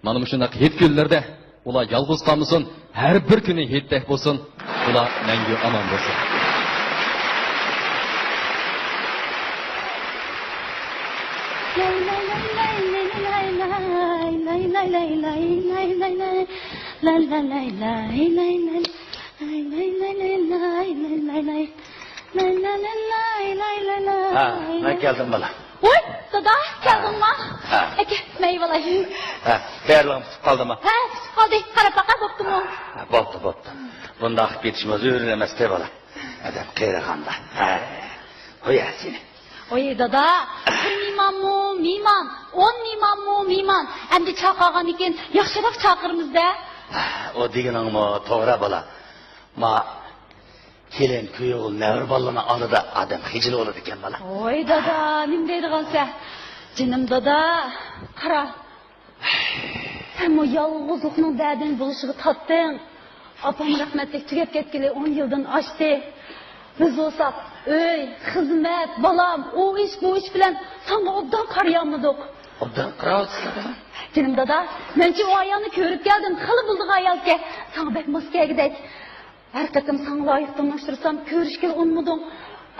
Mana shunday hit kunlarda ular yolg'iz qolmasin, har bir kuni hitdek bo'lsin, ular mangu omon bo'lsin. Ben geldim bana. Oy, dada, geldin mi? Eke, meyveler. Değerlim kaldı mı? Ha, hadi, karapaka boktu mu? Bottu. Bunda akıp yetişmez, öğrenemez de bana. Adam kıyra kanda. Koyar seni. Oy, dada, bir miman mu, miman, 10 miman mu, miman. Hem de çakagan iken, yakşarak çakırımızda. O diğinin mu, toğra bala. Ma, kelen köye ol, nevr balına alı da adam hicil olur diken bana. Oy, dada, nim deydiğin sen? Canım dada, kara. Sen o yalğızlıqның dədini buluşuğu tattın. Apam rahmetlik tügep ketkili 10 yıldan açtı. Biz olsak, öy, hizmet, balam, o iş bu iş bilen sana obdan karayamladık. Obdan kıravsın bana. Canım dada, bence o ayağını körüp geldim, kılı bulduk ayalke. Sana bek maskeye gidek. Her takım sana layıklanlaştırsam, körüşkel olmadın.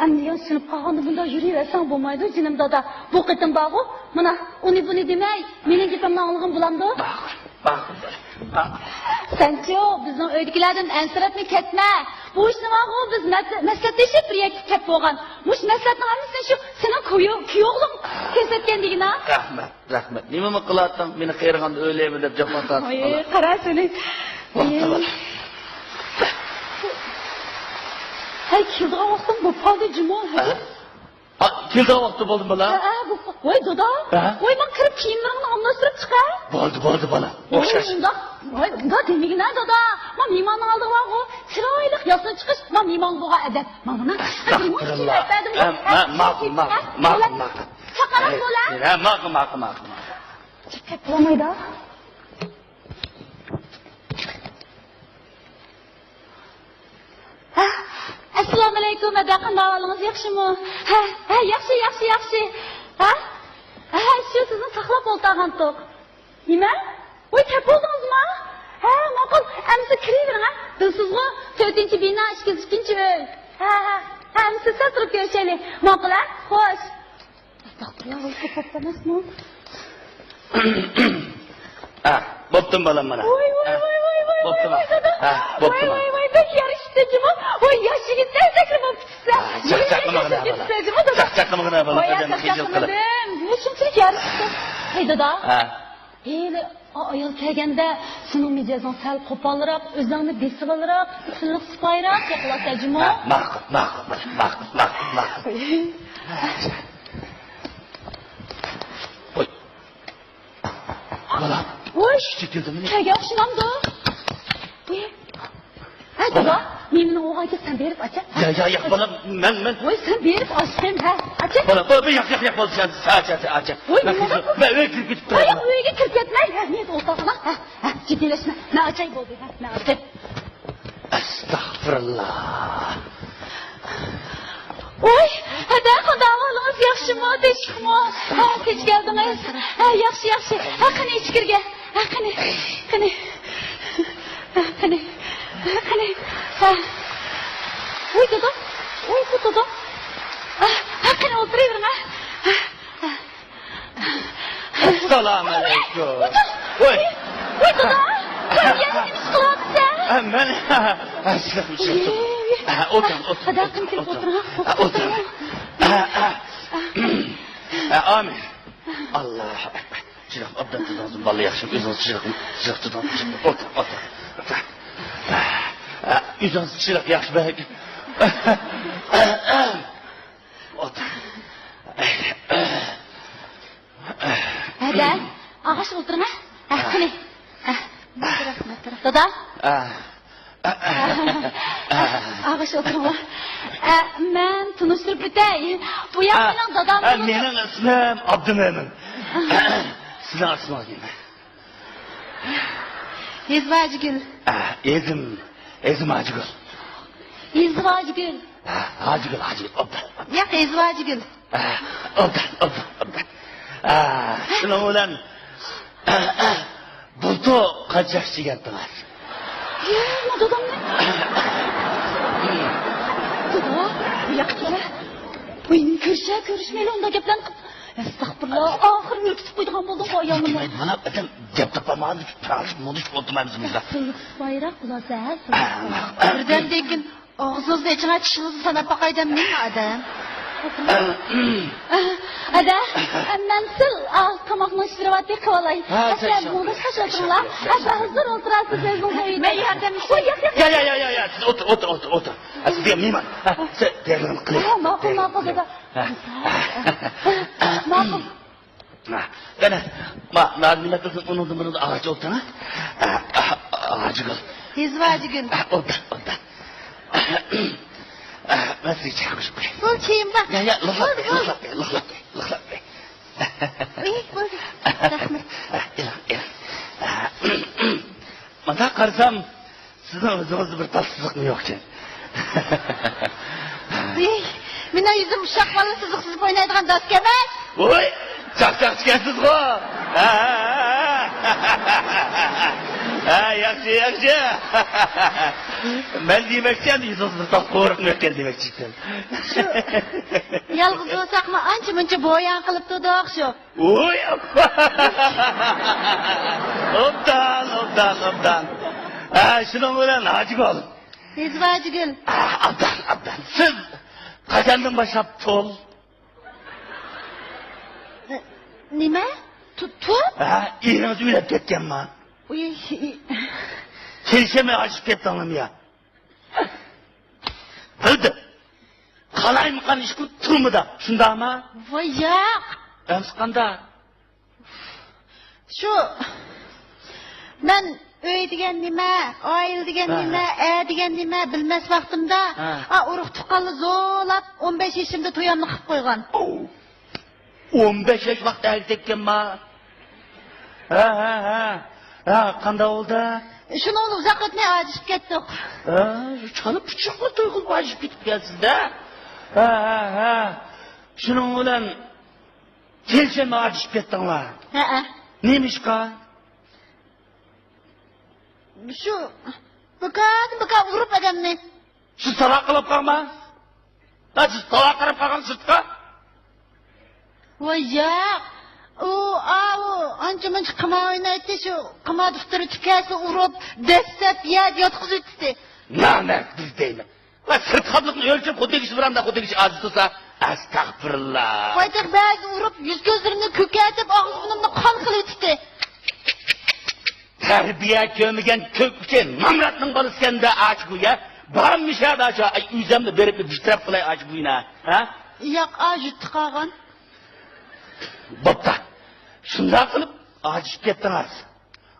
Әмді яшынып қағанды бұнда жүрейверсең болмайды, жинім дада. Бұл қытым бағу, мұна, оны демей, менің кетімнің аңлығын бұламды. Bakın. Сәнчо, біздің өйдікілерден әнсіретме кетме. Бұл ішін бағу, біз мәсләттешіп бір екі кеп болған. Мұш мәсләттің әмісін şu, senin kүйоğlun kesetken деген, ha? Rahmet. Nime mi kılattın, beni kıyırğanda öyleyim edip yapmasan? Oy, qara seni. Hey, kildiğe vaxtım bu padı cümon, ha? Kildiğe vaxtı buldum bana. Oy, dada. Oy, ben kırıp kiyimlerini anlaştırıp çıkar. Buldu bana. Okşaş. Oy, da demegin ha, dada. Ma mimanın aldığı var o. Çıraylık yasına çıkış. Ma miman buğa edep. Ma buna. Makul. Çakarak bola. Makul. Çekep bulamaydı. Assalamu alaykum, adaqan davalınız yaxşı mı? Yaxşı. Ha? Şu sizin saxlap oltağın toq. Nima? Oy, tep oldunuz mu? Ha, maqul. Əmsi kiriverin ha. Dilsizg'i 4-chi bina, 2-chi uy. Ha. Əmsi siz turib görüşəli. Maqul ha? Xo'sh. Astagfirullah, oy, kapatmasmi? Boptum balam bana. Oy. Boptum. Oy, pek yarıştı cuma. Oy, yaşı gitti, tekrar bakmışsa. Çakçaklama bana. Oy, çakçaklamadım. Ne çünkü yarıştı. Hey dada. Hele ayol kelganda sening mijozing sal qo'polroq, o'zingni besivaliroq, silliq sipoyroq qilasa juma. Ma'qul. Oy. Bala. Oy. Çekildimi? Yaxshimamdi. Oy. Ha dada, menini o'g'ayga sen berib acha. Ya bala, men. Oy, sen berib ochsin ha. Acha. Bala, yak bo'lsa, acha. Oy, ben öyle kirib ketib turibman. Oy, uyga kirib ketmay. Ha, men o'rtog'ima. Ha, jiddiylashma. Men achay bo'ldi, ha. Men achay. Estağfurullah. Oy, hadi davalınız yaxşımı, teşkimi? Ha, keç geldiniz. Ha, yaxşı. Ha, qani ichkirga. Ha, qani. Ha. Oy, dada. Ha, qani o'tiravering, ha. Assalamu alaykum. Oy, dada. Oy, yana nima qilyapsan? Men. Otur. Hadi akın kirib o'tiring. Otur. Amin. Allahu akbar. Çırak abdan tutazım. Vallahi yakışım. Yüzünüz çırak tutalım. Otur. Yüzünüz çırak yakış be. Otur. Hadi, ağaç o'tiring, ha. Qani. Dada. Ağaç o'tiring. Men tunishtirib o'tay. Bu yoq mening dadam. Mening ismim Abdumo'min. Sizning ismingiz nima? Ezvajgul. Ezim Hacıgül. Ezvajgul. Hacıgül. Obdan. Yo'q, ezvajgul. Obdan. Şuna ulan. to kaçak çıkarttılar. Ne dadam ne? Dada, bu yakçılar. Benim görüşmeyle onda geplen. Estağfurullah, ahır ürkütüp koyduğum buldum o ayağımı. Kim aydı bana? Adam cep tapamadı. Paralış moduş oturmamızımızda. Sılık bayrak bula zəhər, sılık. Birden deyin ağzınızda içine çişinizi sana bakaydım ne adam? Ada, mən sil tamamını iştirat bir kovalay. Aslan bunu şaşırtırlar. Aslan hazır oturasınız özünüzü uyuyun. Ben yardım Ya. Siz otur. Siz bir mimar. Sen devrim kılın. Maqul dada. Maqul. Bana, nazime kızın unuttum ağacı oldu ha? Ağacı kıl. Hizvacı gün. Orada. Nasıl çekmiş buraya? Sol çeyim bak. Ya, lıhlak bey. İyi, buyurun. Rahmet. Bana karsam, sizin özünüzde bir tatsızlık mı yok ki? İyi. Mina yüzüm uşak valı sızıksız oynaydıgan dost gelmez. Oy, çak çıkarsınız ko. Yaxşı. Ben demekçiyim, yüzünüzde bir tas koğurup ötken demekçiyim. Yalgız olsak mı anca mınca boyan kılıp duduk şu. Oy, obdan. Şunun ulan acık olun. Hizvacı gün. Abdan. Siz kaçandın başlap tol. Nime? Tut? İğriniz üylep ketken mi? Uy. Kelişeme açıp kettanım ya. Hıdı. Kalay mı kan iş tır mı da? Şunda ama. Vay yak. Ömskanda. Şu. Ben öy degen nime, ayıl degen nime, degen nime bilmez vaktimda. Uruk tukalı zoolap 15 yaşımda toyamlı kıp koygan. 15 yaş vakti el tekken ma. Kanda oldu. Şunu onu uzak ötmeye acışıp kettik. Çalıp bıçakla toykul başıp gitip gelsin de. Şunun ulan kelşeme acışıp kettinler. Neymiş ka? Şu bıka vurup adamını. Şu salak kılıp kalma. Siz salak kılıp kalkan sırtka. Vay ya. O anca mınca kıma oynaydı şu kıma doktoru tükesi urup destep yer yatkız etti. Namerk biz değil mi? Lan sırt kablıkını ölçüp kotegisi buranda kotegisi az tutsa. Estağfurullah. Baydak bazı urup yüz gözlerini kökertip ağız burnumda kan kılıvetti. Terbiye kömügen kökçe namratның balısı kendi aç bu ya. Barmış ya da aşağı yüzemde berip bir bitirap kılay aç bu yine. Yak acıttı kağan. Bopta. Şunda kılıp acıp kettiniz.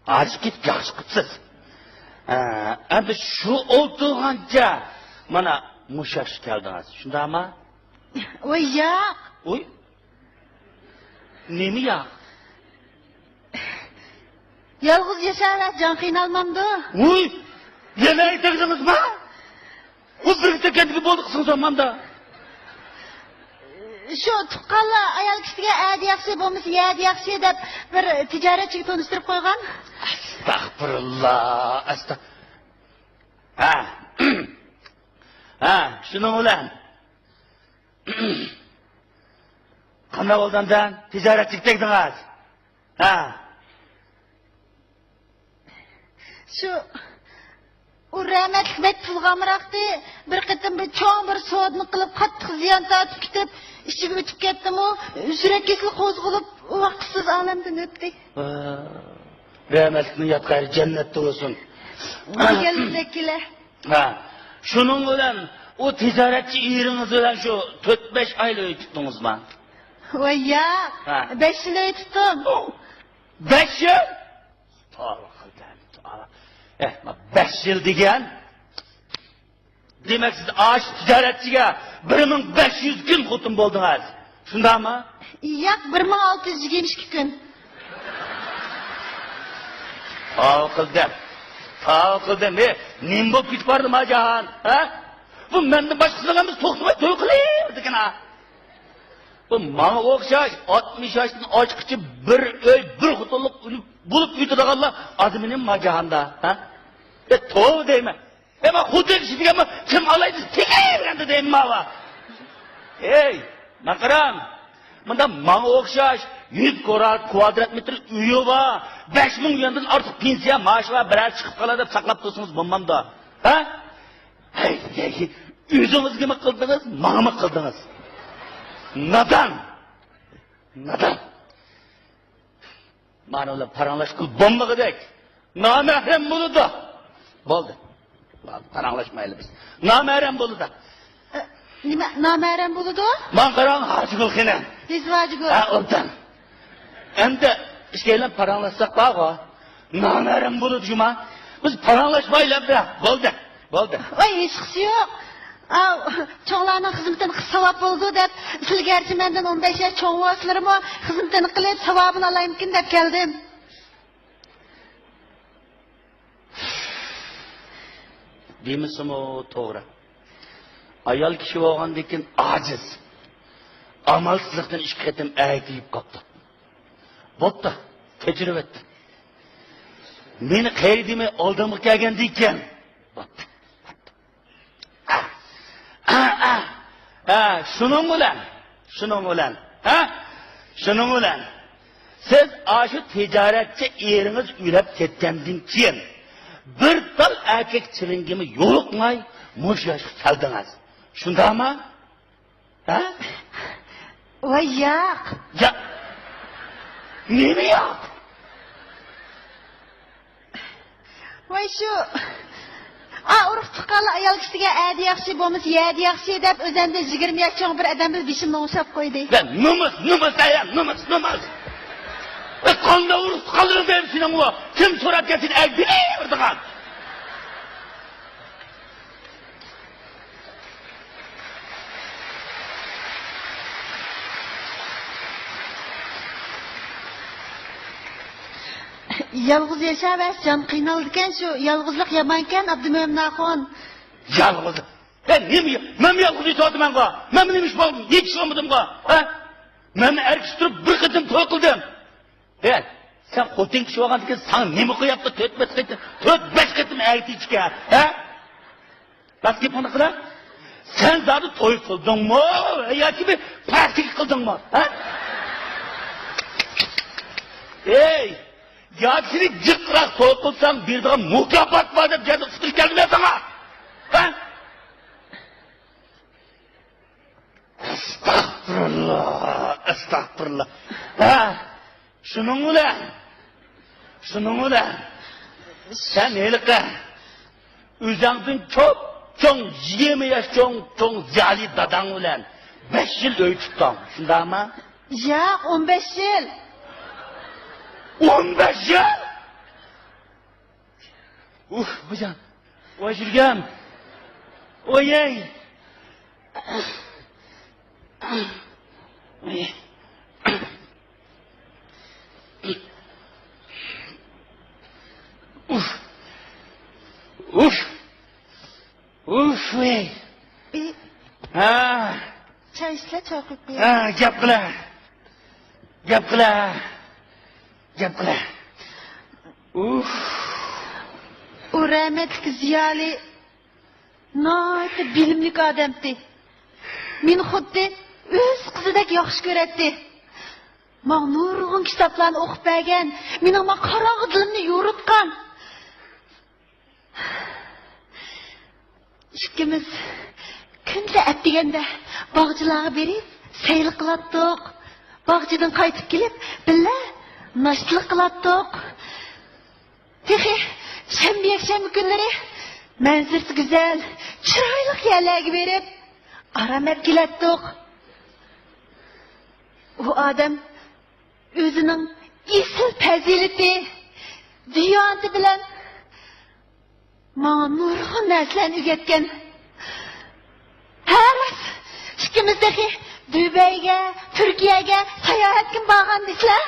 Acıp ketip yaxşı kıtsız. Endi şu olduğunca mana muşaş geldiniz. Şunda ama? Vay yak. Oy. Nemi ya? Yalğız yaşarlar can kıynalmamdı. Oy. Yine aytırdınız mı? Bu birlikte kendini bolduksun zamanda. Şu tuqqalla ayal kişiga adi yaxshi bo'lmasa yadi yaxshi deb bir tijoratchiga tanishtirib qo'ygan. Estağfurullah. Şunun ulan. Qanday bo'lgandan tijoratchiga tegdingiz? Şu u rahmatli bet pulg'amroqdi. Bir qitim bir cho'ng bir sodni qilib qattiq ziyon tortib ketib, ichiga o'tib ketdim-u, yurak kesili qo'zg'alib, vaqtsiz olamdan o'tdi. Rahmatli yatqari jannatda bo'lsin. Deganlaringlar. Şunun ulan o tijoratchi eringiz bilan shu 4-5 oylik uy tutdingizmi? Voy ya, 5 yil tutdim. 5 yil? To'g'ri. 5 yil degan. Demak siz aş tijoratchiga 1500 kun xotin bo'ldingiz. Shundaymi? Yo'q, 1622 kun. Qildim. Nim bo'lib ketib bordim ajahan, Bu mendan boshqasini biz to'xtamay to'y qilaymiz ekan. Bu bana okşaş 60 yaştan açıkçı bir öy bir hutuluk bulup uyduranlar adımının macahanda. Ha? Doğru değil mi? Ama hutul kişi ama kim alaydı tekrar değil mi baba? Hey, makaram. Bunda bana okşaş 100 kvadrat metre üyü var. 5.000 yandan artık pensiya maaşı var. Birer çıkıp kalar deb saklap tursangiz bo'lmam da. Ha? Hey, o'zingizga mi qildingiz, menga mi qildingiz? Nadan? Mana ular paranlash qilib bo'lmagidek. Namahram bo'ldi. Bo'ldi. Paranglashmayli biz. Namahram bo'ldi. Nima namehrem bo'ladi? Men qarang hojigul xina. Rizvajigul. Ha, o'rtan. Endi ishkaylan paranglashsak bog'a. Namahram bo'ldi juma. Biz paranglashmaylik da. Bo'ldi. Voy, hech qisi yo'q. Çoğlarının hizmetini savap oldu deb, siz gerçi menden 15 yaş çoğun vasılarımı hizmetini kılıp savabını alayım ki deb geldim. Demişim o doğru. Ayal kişi olgandan aciz. Amalsızlıktan iş ketim eğitip kaptı. Bopta, tecrübe etti. Beni kaydime aldığımı gelgendiyken bopta. Şunun bilen. Siz aşı ticaretçi yeriniz ülep ketkendiğin keyin bir tal erkek çilingimi yolukmay muş yaş kaldınız. Şunda mı? Ha? Vay yak. Ya. Ne mi yak? Vay şu. Urug' chiqqanlar ayol kishiga adi yaxshi bo'lmas, yadi yaxshi deb o'zanda 20 yosh cho'ng bir odamni beshimni o'shab qo'ydi. Ben numus ayam, numus. Qonda urug' chiqqanlar dersini o. Kim so'rab ketsin, aytdilar. Yalğız yaşavesh, can qiynaldikan shu, yalg'izlik yamankan Abdumo'minaxon. Yalğız. Ben yalğız yaşadım ben ko. Ben neymiş boldim, yetişemedim ko. Ha? Ben erkiştirip bir kıdım toy kıldım. Hey, sen xotin kişi olgandan keyin sana nemi qo'yapti? 4-5 kıdım aytishga, ha? Bas gap bunu qila. Sen zaten toy kıldыңmı? Yoki bir praktik kıldыңmı? Ha? Hey! Ya seni cıkrak soğuk olsan bir daha mukafat var deyip geldim sıkıl geldim ya sana. Ha? Estağfurullah. Ha? Şunun ulan. Sen neylike? Üzendin çok 20 yaş çok ziyali dadan ulan. 5 yıl öy tuttan. Şunda mı? Ya 15 yıl. 15 yıl? Hocam. Oy Jürgen. Oy. Vey. Çay isle çok bir. Gap qila. O rahmetli ziyali nayt bilimlik adamdı. Meni xuddi o'z qizidek yaxshi ko'radi. Men nurg'un kitoblarni o'qib bergan, mening qorong'i dilimni yo'ritgan. Ikkimiz kunda atdiganda bog'chilarga berib, sayl qilatdik. Bog'chidan qaytib kelib, billa nashlik qilatdik. Tehi shanba yakshanba kunlari manzarasi go'zal, chiroyli yerlarga berib aramat kelatdik. O adam o'zining esil fazilati, diyonati bilan menga nurg'un narsalarni o'rgatgan. Har ikkimizdagi Dubayga, Turkiyaga sayohatga borgandiklar.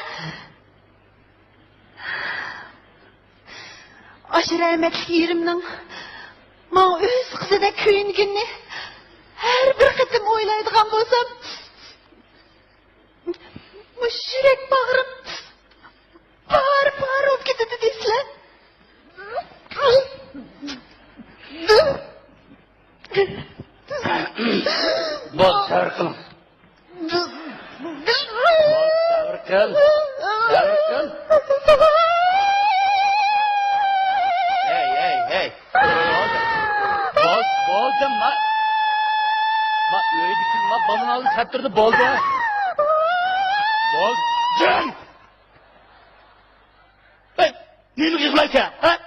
Aşı rahmetli yerimning men o'z qizida ko'yinganni har bir qitim o'ylaydigan bo'lsam, yürek bağırıp bağırıp bağırıp gidedi deysizler. Bol sabır kılın. Sabır kıl. Sabır kıl. Hey. Bozdum ma. Ma öyle düşün ma balın aldı çattırdı boldu. Bozdum. Hey, neyini kızmaysa ha?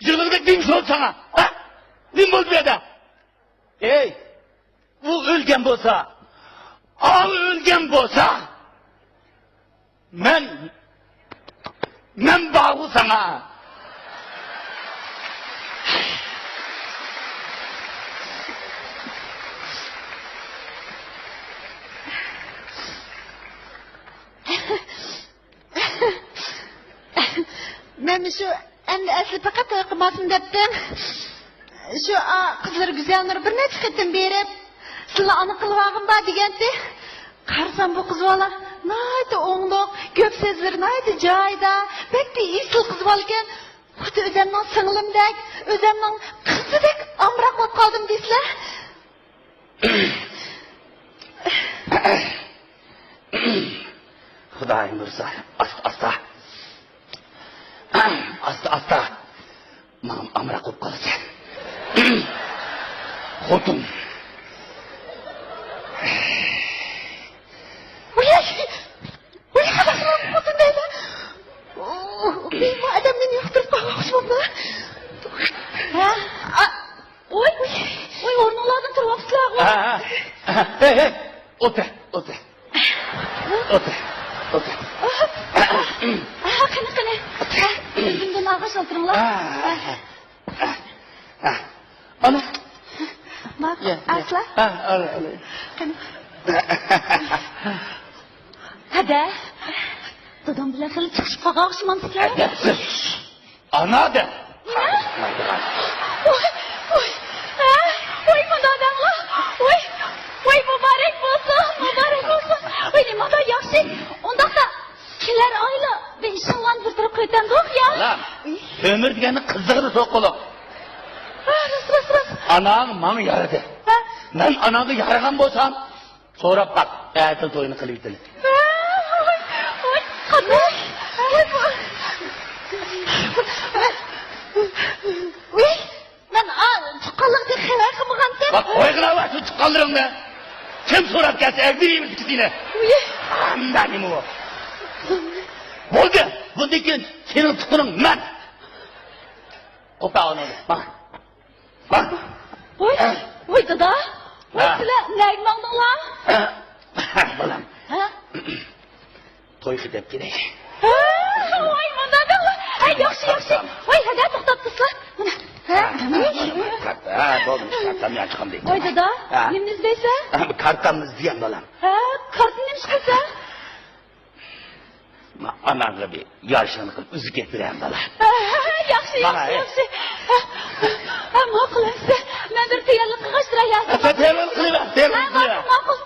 Yıllık neymiş oldu sana ha? Neyim oldu bir adam? Hey, bu ölgen bolsa, al ölgen bolsa, men bağlı sana. Ben şu asli fakat toy qilmasin debdim. Şu kızlar güzelleri bir necha qitim berib, sizlar aniq qilib olg'inba deganda, qarasam bu qiz bola nayda o'ngdoq, ko'p so'zlar nayda joyida, bekda esil qiz bola ekan. Xuddi o'zimning singlimdek, o'zimning qizidek amroq bo'lib qoldim deysizlar. Xudoyim ursa, asta. Mağam amra ko'p qolasan. Xotin. Uy, qadaqroq deydi. Bu odamni yoqtirib qo'ymoqchiman. Ha? Oy, o'rninglardan turib olibsizlar. Hey, o'tir. Qani. Bundan og'ish o'tiringlar. Ana. Bak, asla. Ala. Hadi. Dadam bilan hali chiqishib qolmoqchimansizlar. Ana da. Oy, dadamlar. Oy, muborak bo'lsin. Oy, nima yaxshi. Undaqda kelar oyla ben ishimdan bir turib qo'ydim-ku ya. Lan. Ömür degani qizig'ini so'qqoloq. Ras. Anang manga yaradi. Men anangga yaragan bo'lsam, so'rab baq. Aytil to'yini qilib yetili. Oy, qanday? Uy, men tuqqanlikda xabar qilmagandim. Bak qo'yg'ina va shu chiqqanlaringni. Kim so'rab kelsa, aytmaymiz ikkisini. Anda nima bu? Bo'ldi. Bundan keyin sening tuqqaning men. Qo'pa oladi. Bak. Oy, dada. Oy, sizlar nega mangdinglar? Bolam. Ha? To'y qilib kerak. Oy, dadamlar. Yaxshi. Oy, hadi to'xtab tursa. Bo'ldi. Kartam yaxshi deydi. Oy, dada. Nima izlaysan? Kartamiz degan bolam. Kartni nima qilsa? Anangga bir yarışını qilib uzib ketiraman bola. Yaxshi. Ma'qul endi. Men bir tayyorlik qilishtirayapman. Tayyorlik qilaman. Ma'qul.